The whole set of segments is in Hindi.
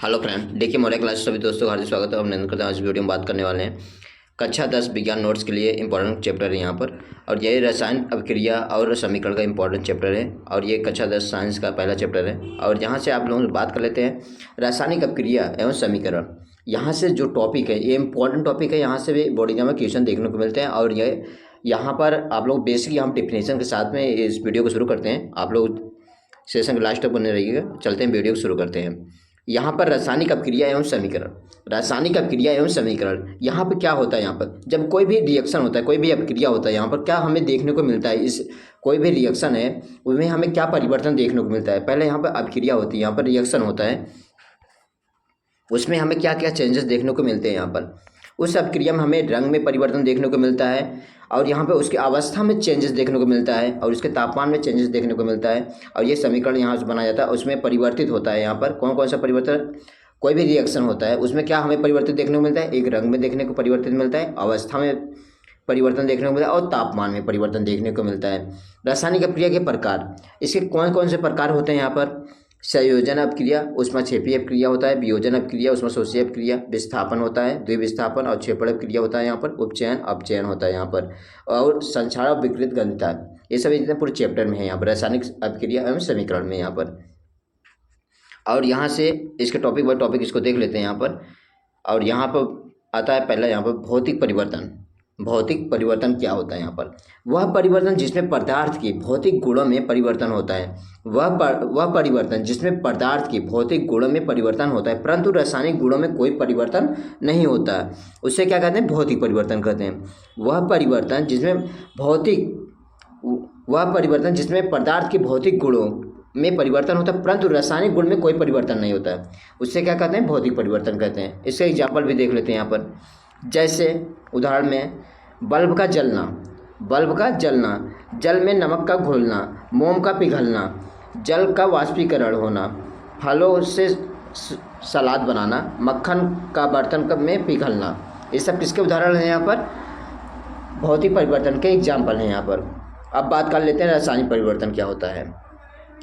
हेलो फ्रेंड, देखिए मोरे क्लास सभी दोस्तों का हार्दिक स्वागत है। हम नंदन करते हैं। आज वीडियो में बात करने वाले हैं कक्षा 10 विज्ञान नोट्स के लिए इंपॉर्टेंट चैप्टर है यहाँ पर। और ये रसायन अभिक्रिया और समीकरण का इंपॉर्टेंट चैप्टर है और ये कक्षा 10 साइंस का पहला चैप्टर है। और यहाँ से आप लोग बात कर लेते हैं रासायनिक अभिक्रिया एवं समीकरण। यहाँ से जो टॉपिक है ये इंपॉर्टेंट टॉपिक है। यहाँ से भी बोर्ड एग्जाम में क्वेश्चन देखने को मिलते हैं और ये यहाँ पर आप लोग बेसिक हम डिफिनेशन के साथ में इस वीडियो को शुरू करते हैं। आप लोग सेशन के लास्ट तक बने रहिएगा। चलते हैं, वीडियो को शुरू करते हैं। यहाँ पर रासायनिक अभिक्रिया एवं समीकरण। रासायनिक अभिक्रिया एवं समीकरण यहाँ पर क्या होता है? यहाँ पर जब कोई भी रिएक्शन होता है, कोई भी अभिक्रिया होता है, यहाँ पर क्या हमें देखने को मिलता है? इस कोई भी रिएक्शन है उसमें हमें क्या परिवर्तन देखने को मिलता है? पहले यहाँ पर अभिक्रिया होती है, यहाँ पर रिएक्शन होता है, उसमें हमें क्या क्या चेंजेस देखने को मिलते हैं? यहाँ पर उस अभिक्रिया में हमें रंग में परिवर्तन देखने को मिलता है और यहाँ पे उसकी अवस्था में चेंजेस देखने को मिलता है और उसके तापमान में चेंजेस देखने को मिलता है। और ये समीकरण यहाँ से बनाया जाता है, उसमें परिवर्तित होता है। यहाँ पर कौन कौन सा परिवर्तन? कोई भी रिएक्शन होता है उसमें क्या हमें परिवर्तित देखने को मिलता है? एक रंग में देखने को परिवर्तित मिलता है, अवस्था में परिवर्तन देखने को मिलता है और तापमान में परिवर्तन देखने को मिलता है। रासायनिक अभिक्रिया के प्रकार, इसके कौन कौन से प्रकार होते हैं? यहाँ पर संयोजन अभिक्रिया, उष्माक्षेपीय अभिक्रिया होता है, वियोजन अभिक्रिया, उष्माशोषीय अभिक्रिया, विस्थापन होता है, द्विविस्थापन और क्षेपण अभिक्रिया होता है। यहाँ पर उपचयन अपचयन होता है यहाँ पर, और संक्षारण और विकृत गंधता। ये सभी जितने पूरे चैप्टर में है यहाँ पर रासायनिक अभिक्रिया एवं समीकरण में यहाँ पर। और यहाँ से इसके टॉपिक बाय टॉपिक इसको देख लेते हैं यहाँ पर। और यहाँ पर आता है पहला यहाँ पर भौतिक परिवर्तन। भौतिक परिवर्तन क्या होता है? यहाँ पर वह परिवर्तन जिसमें पदार्थ की भौतिक गुणों में परिवर्तन होता है। वह परिवर्तन जिसमें पदार्थ की भौतिक गुणों में परिवर्तन होता है परंतु रासायनिक गुणों में कोई परिवर्तन नहीं होता, उसे क्या कहते हैं? भौतिक परिवर्तन कहते हैं। वह परिवर्तन जिसमें पदार्थ के भौतिक गुणों में परिवर्तन होता है परंतु रासायनिक गुण में कोई परिवर्तन नहीं होता है, उससे क्या कहते हैं? भौतिक परिवर्तन कहते हैं। इसका एग्जाम्पल भी देख लेते हैं यहाँ पर। जैसे उदाहरण में बल्ब का जलना, जल में नमक का घुलना, मोम का पिघलना, जल का वाष्पीकरण होना, फलों से सलाद बनाना, मक्खन का बर्तन में पिघलना। ये सब किसके उदाहरण हैं? यहाँ पर भौतिक परिवर्तन के एग्जाम्पल हैं यहाँ पर। अब बात कर लेते हैं रासायनिक परिवर्तन क्या होता है।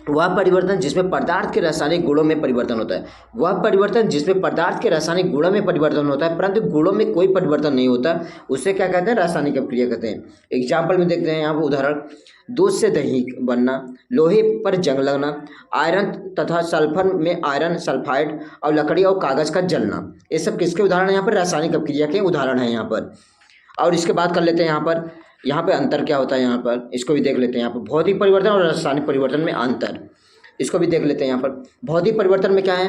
वह परिवर्तन जिसमें पदार्थ के रासायनिक गुणों में परिवर्तन होता है। वह परिवर्तन जिसमें पदार्थ के रासायनिक गुणों में परिवर्तन होता है परंतु गुणों में कोई परिवर्तन नहीं होता, उसे क्या कहते हैं? रासायनिक अभिक्रिया कहते हैं। एग्जाम्पल में देखते हैं यहाँ पर उदाहरण। दूध से दही बनना, लोहे पर जंग लगना, आयरन तथा सल्फर में आयरन सल्फाइड, और लकड़ी और कागज का जलना। ये सब किसके उदाहरण है? यहाँ पर रासायनिक अभिक्रिया के उदाहरण हैं यहाँ पर। और इसके बाद कर लेते हैं यहाँ पे अंतर क्या होता है? यहाँ पर इसको भी देख लेते हैं। यहाँ पर भौतिक परिवर्तन और रासायनिक परिवर्तन में अंतर, इसको भी देख लेते हैं यहाँ पर। भौतिक परिवर्तन में क्या है?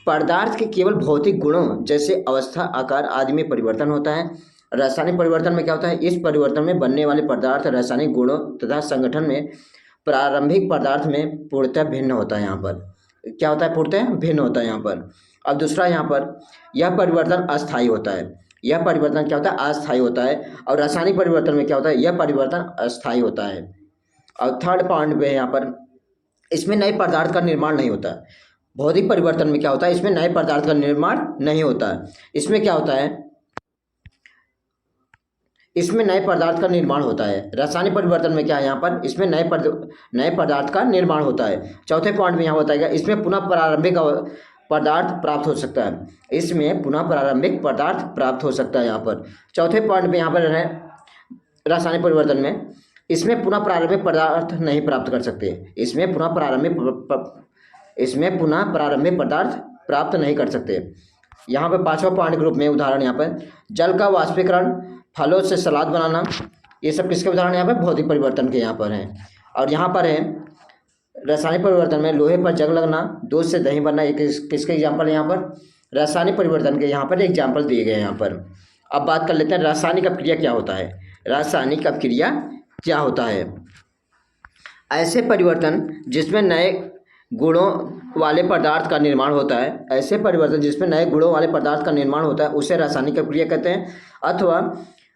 पदार्थ के केवल भौतिक गुणों जैसे अवस्था, आकार आदि में परिवर्तन होता है। रासायनिक परिवर्तन में क्या होता है? इस परिवर्तन में बनने वाले पदार्थ रासायनिक गुणों तथा संगठन में प्रारंभिक पदार्थ में पूर्णतः भिन्न होता है। यहाँ पर क्या होता है? पूर्णतः भिन्न होता है यहाँ पर। अब दूसरा यहाँ पर, यह परिवर्तन अस्थायी होता है। यह परिवर्तन क्या होता है? अस्थायी होता है। और रासायनिक परिवर्तन में क्या होता है? यह परिवर्तन अस्थायी होता है। और थर्ड पॉइंट पे यहाँ पर, इसमें नए पदार्थ का निर्माण नहीं होता है। भौतिक परिवर्तन में क्या होता है? इसमें नए पदार्थ का निर्माण नहीं होता है। इसमें क्या होता है? इसमें नए पदार्थ का निर्माण होता है। रासायनिक परिवर्तन में क्या है? यहाँ पर इसमें नए पदार्थ का निर्माण होता है। चौथे पॉइंट में यहाँ बताएगा, इसमें पुनः प्रारंभिक पदार्थ प्राप्त हो सकता है। इसमें पुनः प्रारंभिक पदार्थ प्राप्त हो सकता है। यहाँ पर चौथे पॉइंट में यहाँ पर है रासायनिक परिवर्तन में, इसमें पुनः प्रारंभिक पदार्थ नहीं प्राप्त कर सकते। इसमें पुनः प्रारंभिक पदार्थ प्राप्त नहीं कर सकते। यहाँ पर पांचवा पॉइंट ग्रुप में उदाहरण, यहाँ पर जल का वाष्पीकरण, फलों से सलाद बनाना, ये सब किसके उदाहरण यहाँ पर? भौतिक परिवर्तन के यहाँ पर हैं। और यहाँ पर है रासायनिक परिवर्तन में लोहे पर जंग लगना, दूध से दही बनना, ये किसके एग्जाम्पल है? यहाँ पर रासायनिक परिवर्तन के यहाँ पर एग्जाम्पल दिए गए हैं यहाँ पर। अब बात कर लेते हैं रासायनिक अभिक्रिया क्या होता है। रासायनिक अभिक्रिया क्या होता है? ऐसे परिवर्तन जिसमें नए गुणों वाले पदार्थ का निर्माण होता है। ऐसे परिवर्तन जिसमें नए गुणों वाले पदार्थ का निर्माण होता है उसे रासायनिक अभिक्रिया कहते हैं, अथवा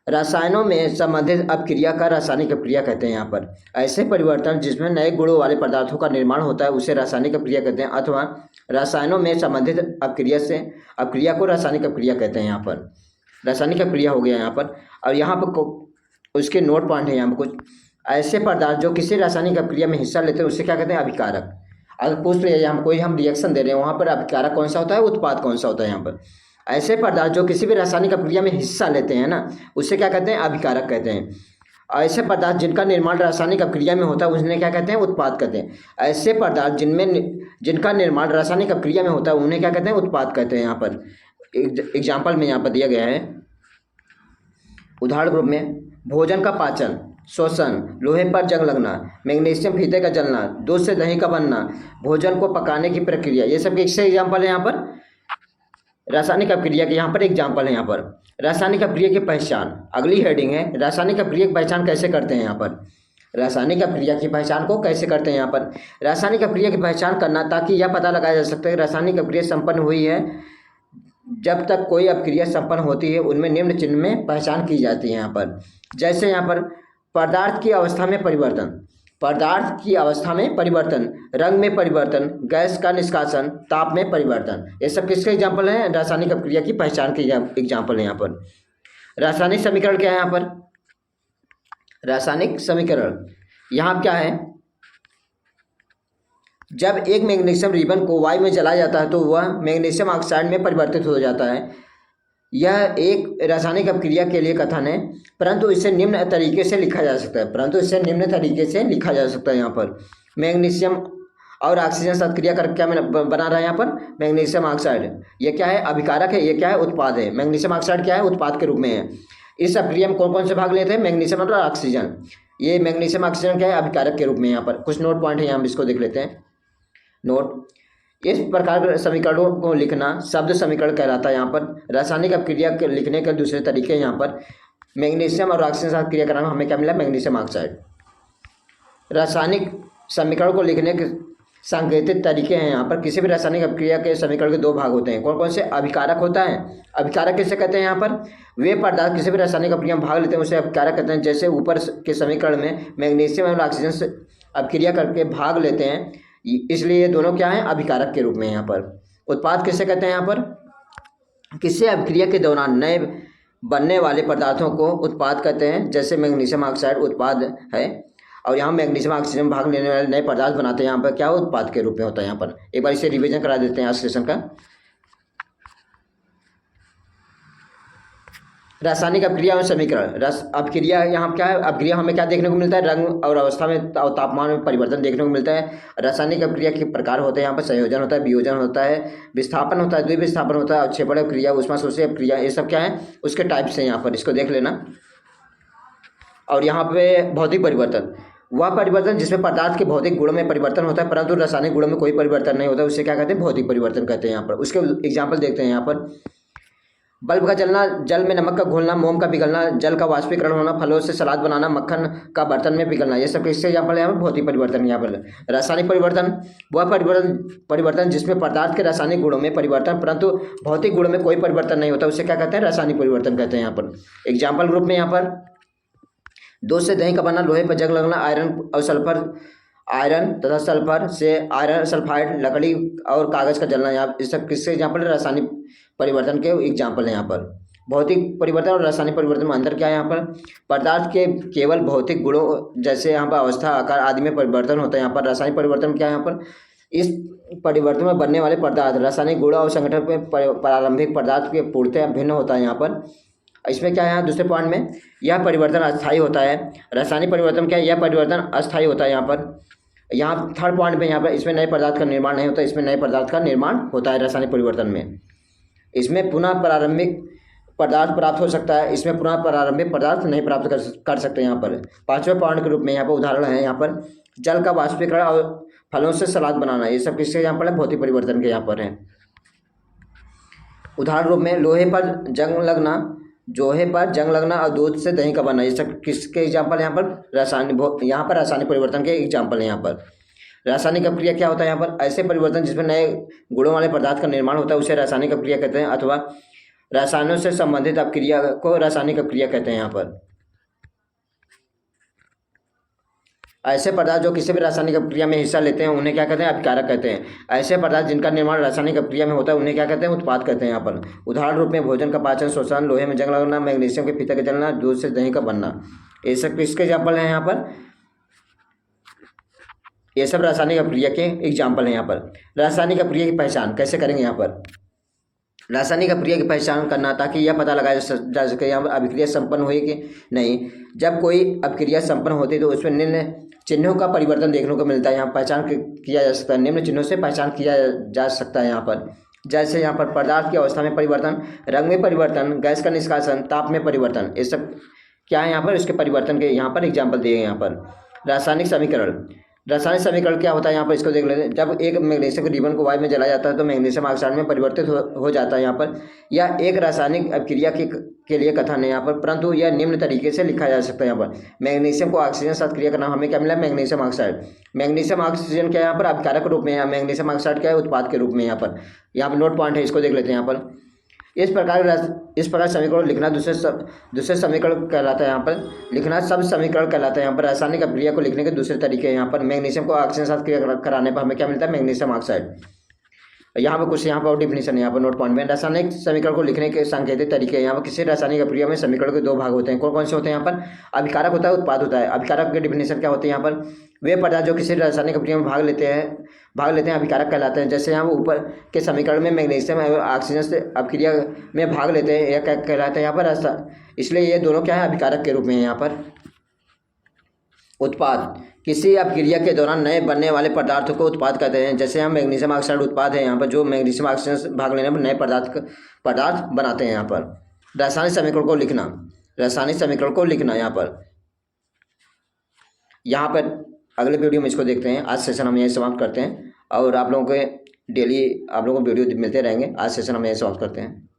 रसायनों में संबंधित अभिक्रिया का रासायनिक अभिक्रिया कहते हैं। यहाँ पर ऐसे परिवर्तन जिसमें नए गुणों वाले पदार्थों का निर्माण होता है उसे रासायनिक अभिक्रिया कहते हैं, अथवा रसायनों में संबंधित अभिक्रिया को रासायनिक अभिक्रिया कहते हैं। यहाँ पर रासायनिक अभिक्रिया हो गया यहाँ पर। और यहाँ पर उसके नोट पॉइंट है यहाँ पर कुछ। ऐसे पदार्थ जो किसी रासायनिक अभिक्रिया में हिस्सा लेते हैं उसे क्या कहते हैं? अभिकारक। अगर पूछ लिया हम कोई हम रिएक्शन दे रहे हैं, वहाँ पर अभिकारक कौन सा होता है, उत्पाद कौन सा होता है। यहाँ पर ऐसे पदार्थ जो किसी भी रासायनिक अभिक्रिया में हिस्सा लेते हैं ना, उसे क्या कहते हैं, अभिकारक कहते हैं। ऐसे पदार्थ जिनका निर्माण रासायनिक अभिक्रिया में होता है उन्हें क्या कहते हैं, उत्पाद कहते हैं। ऐसे पदार्थ जिनका निर्माण रासायनिक अभिक्रिया में होता है उन्हें क्या कहते हैं, उत्पाद कहते हैं। यहाँ पर एग्जाम्पल में यहाँ पर दिया गया है, उदाहरण रूप में भोजन का पाचन, श्वसन, लोहे पर जंग लगना, मैग्नीशियम फीते का जलना, दूध से दही का बनना, भोजन को पकाने की प्रक्रिया, ये सब किसके एग्जाम्पल है। यहाँ पर रासायनिक अभिक्रिया के यहाँ पर एग्जाम्पल है। यहाँ पर रासायनिक अभिक्रिया की पहचान, अगली हेडिंग है रासायनिक अभिक्रिया की पहचान कैसे करते हैं। यहाँ पर रासायनिक अभिक्रिया की पहचान को कैसे करते हैं। यहाँ पर रासायनिक अभिक्रिया की पहचान करना ताकि यह पता लगाया जा सकता है कि रासायनिक अभिक्रिया संपन्न हुई है। जब तक कोई अभिक्रिया संपन्न होती है उनमें निम्न चिन्ह में पहचान की जाती है। यहाँ पर जैसे यहाँ पर पदार्थ की अवस्था में परिवर्तन, पदार्थ की अवस्था में परिवर्तन, रंग में परिवर्तन, गैस का निष्कासन, ताप में परिवर्तन, ये सब किसके एग्जाम्पल हैं, रासायनिक अभिक्रिया की पहचान के एग्जाम्पल है। यहाँ पर रासायनिक समीकरण क्या है। यहाँ पर रासायनिक समीकरण यहाँ क्या है, जब एक मैग्नीशियम रिबन को वायु में जलाया जाता है तो वह मैग्नीशियम ऑक्साइड में परिवर्तित हो जाता है। यह एक रासायनिक अभिक्रिया के लिए कथन है, परंतु इसे निम्न तरीके से लिखा जा सकता है। यहाँ पर मैग्नीशियम और ऑक्सीजन साथ क्रिया करके क्या बना रहा है। यहाँ पर मैग्नीशियम ऑक्साइड, ये क्या है, अभिकारक है, ये क्या है, उत्पाद है। मैग्नीशियम ऑक्साइड क्या है, उत्पाद के रूप में है। इस अभिक्रिया में कौन कौन से भाग लेते हैं, मैग्नीशियम और ऑक्सीजन। ये मैग्नीशियम ऑक्सीजन क्या है, अभिकारक के रूप में। यहाँ पर कुछ नोट पॉइंट है, हम इसको देख लेते हैं। नोट, इस प्रकार के समीकरणों को लिखना शब्द समीकरण कहलाता है। यहाँ पर रासायनिक अभिक्रिया के लिखने के दूसरे तरीके यहाँ पर मैग्नीशियम और ऑक्सीजन साथ क्रिया कराना, हमें क्या मिला, मैग्नीशियम ऑक्साइड। रासायनिक समीकरण को लिखने के सांकेतिक तरीके हैं। यहाँ पर किसी भी रासायनिक अभिक्रिया के समीकरण के दो भाग होते हैं। कौन कौन से, अभिकारक होता है। अभिकारक किसे कहते हैं, यहाँ पर वे पदार्थ किसी भी रासायनिक अभिक्रिया में भाग लेते हैं उसे अभिकारक कहते हैं। जैसे ऊपर के समीकरण में मैग्नीशियम और ऑक्सीजन से अभिक्रिया करके भाग लेते हैं, इसलिए ये दोनों क्या हैं, अभिकारक के रूप में। यहाँ पर उत्पाद किसे कहते हैं, यहाँ पर किसी अभिक्रिया के दौरान नए बनने वाले पदार्थों को उत्पाद कहते हैं। जैसे मैग्नीशियम ऑक्साइड उत्पाद है, और यहाँ मैग्नीशियम ऑक्सीजन भाग लेने वाले नए पदार्थ बनाते हैं, यहाँ पर क्या उत्पाद के रूप में होता है। यहाँ पर एक बार इसे रिवीजन करा देते हैं आज सेशन का। रासायनिक अभिक्रिया और समीकरण, अभिक्रिया यहाँ क्या है, अभिक्रिया हमें क्या देखने को मिलता है, रंग और अवस्था में और तापमान में परिवर्तन देखने को मिलता है। रासायनिक अभिक्रिया के प्रकार होते हैं, यहाँ पर संयोजन होता है, वियोजन होता है, विस्थापन होता है, द्विविस्थापन होता है, अवक्षेपण अभिक्रिया, ऊष्माशोषी अभिक्रिया, ये सब क्या है, उसके टाइप्स हैं। यहाँ पर इसको देख लेना। और यहाँ पे भौतिक परिवर्तन, वह परिवर्तन जिसमें पदार्थ के भौतिक गुणों में परिवर्तन होता है परंतु रासायनिक गुणों में कोई परिवर्तन नहीं होता, उसे क्या कहते हैं, भौतिक परिवर्तन कहते हैं। यहाँ पर उसके एग्जाम्पल देखते हैं। यहाँ पर बल्ब का जलना, जल में नमक का घोलना, मोम का पिघलना, जल का वाष्पीकरण होना, फलों से सलाद बनाना, मक्खन का बर्तन में पिघलना, ये सब किससे एग्जाम्पल है, यहाँ पर भौतिक परिवर्तन। यहाँ पर रासायनिक परिवर्तन, वह परिवर्तन जिसमें पदार्थ के रासायनिक गुणों में परिवर्तन परंतु भौतिक गुणों में कोई परिवर्तन नहीं होता, उसे क्या कहते हैं, रासायनिक परिवर्तन कहते हैं। यहाँ पर एग्जाम्पल ग्रुप में यहाँ पर दूध से दही का बनना, लोहे पर जंग लगना, आयरन तथा सल्फर से आयरन सल्फाइड, लकड़ी और कागज का जलना, यहाँ इस सब किससे एग्जाम्पल है, रासायनिक परिवर्तन के एग्जाम्पल है। यहाँ पर भौतिक परिवर्तन और रासायनिक परिवर्तन में अंतर क्या है, यहाँ पर पदार्थ के केवल भौतिक गुणों जैसे यहाँ पर अवस्था, आकार आदि में परिवर्तन होता है। यहाँ पर रासायनिक परिवर्तन क्या है, यहाँ पर इस परिवर्तन में बनने वाले पदार्थ रासायनिक गुण और संगठन में प्रारंभिक पदार्थ के पूर्णतः भिन्न होता है। यहाँ पर इसमें क्या है, यहाँ दूसरे पॉइंट में यह परिवर्तन अस्थायी होता है। रासायनिक परिवर्तन क्या है, यह परिवर्तन अस्थायी होता है। यहाँ पर यहाँ थर्ड पॉइंट में यहाँ पर इसमें नए पदार्थ का निर्माण नहीं होता, इसमें नए पदार्थ का निर्माण होता है रासायनिक परिवर्तन में। इसमें पुनः प्रारंभिक पदार्थ प्राप्त हो सकता है, इसमें पुनः प्रारंभिक पदार्थ नहीं प्राप्त कर सकते। यहाँ पर पांचवें पॉइंट के रूप में यहाँ पर उदाहरण है, यहाँ पर जल का वाष्पीकरण और फलों से सलाद बनाना, ये सब किसके यहाँ पर है, भौतिक परिवर्तन के यहाँ पर है। उदाहरण रूप में लोहे पर जंग लगना और दूध से दही का बनना, ये सब किसके एग्जाम्पल है, यहाँ पर रासायनिक परिवर्तन के एग्जाम्पल है। यहाँ पर रासायनिक अभिक्रिया क्या होता है, यहाँ पर ऐसे परिवर्तन जिसमें नए गुणों वाले पदार्थ का निर्माण होता है उसे रासायनिक अभिक्रिया कहते हैं, अथवा रसायनों से संबंधित अभिक्रिया को रासायनिक अभिक्रिया कहते हैं। यहाँ पर ऐसे पदार्थ जो किसी भी रासायनिक अभिक्रिया में हिस्सा लेते हैं उन्हें क्या कहते हैं, अभिकारक कहते हैं। ऐसे पदार्थ जिनका निर्माण रासायनिक अभिक्रिया में होता है उन्हें क्या कहते हैं, उत्पाद कहते हैं। यहाँ पर उदाहरण रूप में भोजन का पाचन, श्वसन, लोहे में जंग लगना, मैग्नीशियम के फीते का जलना, दूध से दही का बनना, ये सब किसके एग्जाम्पल हैं। यहाँ पर ये सब रासायनिक अभिक्रिया के एग्जाम्पल हैं यहाँ पर। रासायनिक अभिक्रिया की पहचान कैसे करेंगे यहाँ पर? रासायनिक अभिक्रिया की पहचान करना ताकि यह पता लगाया जा सके यहाँ पर अभिक्रिया संपन्न हुई कि नहीं। जब कोई अभिक्रिया संपन्न होती है तो उसमें निम्न चिन्हों का परिवर्तन देखने को मिलता है। यहाँ पहचान किया जा सकता है, निम्न चिन्हों से पहचान किया जा सकता है यहाँ पर। जैसे यहाँ पर पदार्थ की अवस्था में परिवर्तन, रंग में परिवर्तन, गैस का निष्कासन, ताप में परिवर्तन, ये सब क्या है यहाँ पर? इसके परिवर्तन के यहाँ पर एग्जाम्पल दिए गए यहाँ पर। रासायनिक समीकरण, रासायनिक समीकरण क्या होता है यहाँ पर इसको देख लेते हैं। जब एक मैग्नीशियम के रिबन को वायु में जलाया जाता है तो मैग्नीशियम ऑक्साइड में परिवर्तित हो जाता है यहाँ पर। यह एक रासायनिक अभिक्रिया के लिए कथन है यहाँ पर, परंतु यह निम्न तरीके से लिखा जा सकता है यहाँ पर। मैग्नीशियम को ऑक्सीजन साथ क्रिया करना, हमें क्या मिला? Magnesium oxide. मैग्नीशियम ऑक्सीजन क्या है यहाँ पर? अभिकारक रूप में, मैग्नीशियम ऑक्साइड क्या है? उत्पाद के रूप में यहाँ पर नोट पॉइंट है, इसको देख लेते हैं यहाँ पर। इस प्रकार समीकरण लिखना दूसरे समीकरण कहलाता है यहाँ पर। लिखना सब समीकरण कहलाता है यहाँ पर। रासायनिक अभिक्रिया को लिखने के दूसरे तरीके हैं यहाँ पर। मैग्नीशियम को ऑक्सीजन साथ क्रिया कराने पर हमें क्या मिलता है? Magnesium oxide. यहाँ पर कुछ यहाँ पर और डिफिनेशन है यहाँ पर नोट पॉइंट में। रासायनिक समीकरण को लिखने के सांकेतिक तरीके यहाँ पर। किसी रासायनिक अभिक्रिया में समीकरण के दो भाग होते हैं। कौन कौन से होते हैं यहाँ पर? अभिकारक होता है, उत्पाद होता है। अभिकारक के डिफिनेशन क्या होते हैं यहाँ पर? वे पदार्थ जो किसी रासायनिक अभिक्रिया में भाग लेते हैं अभिकारक कहलाते हैं। जैसे यहाँ ऊपर के समीकरण में मैग्नीशियम और ऑक्सीजन से अभिक्रिया में भाग लेते हैं, यह क्या कहलाते हैं यहाँ पर? इसलिए ये दोनों क्या है? अभिकारक के रूप में है यहाँ पर। उत्पाद, किसी अभिक्रिया के दौरान नए बनने वाले पदार्थों को उत्पाद कहते हैं। जैसे हम मैग्नीशियम ऑक्साइड उत्पाद है यहाँ पर, जो मैग्नीशियम ऑक्सीजन से भाग लेने पर नए पदार्थ बनाते हैं यहाँ पर। रासायनिक समीकरण को लिखना, रासायनिक समीकरण को लिखना यहाँ पर अगले वीडियो में इसको देखते हैं। आज सेशन हम यहीं समाप्त करते हैं और आप लोगों के डेली आप लोगों को वीडियो मिलते रहेंगे। आज सेशन हम यहीं समाप्त करते हैं।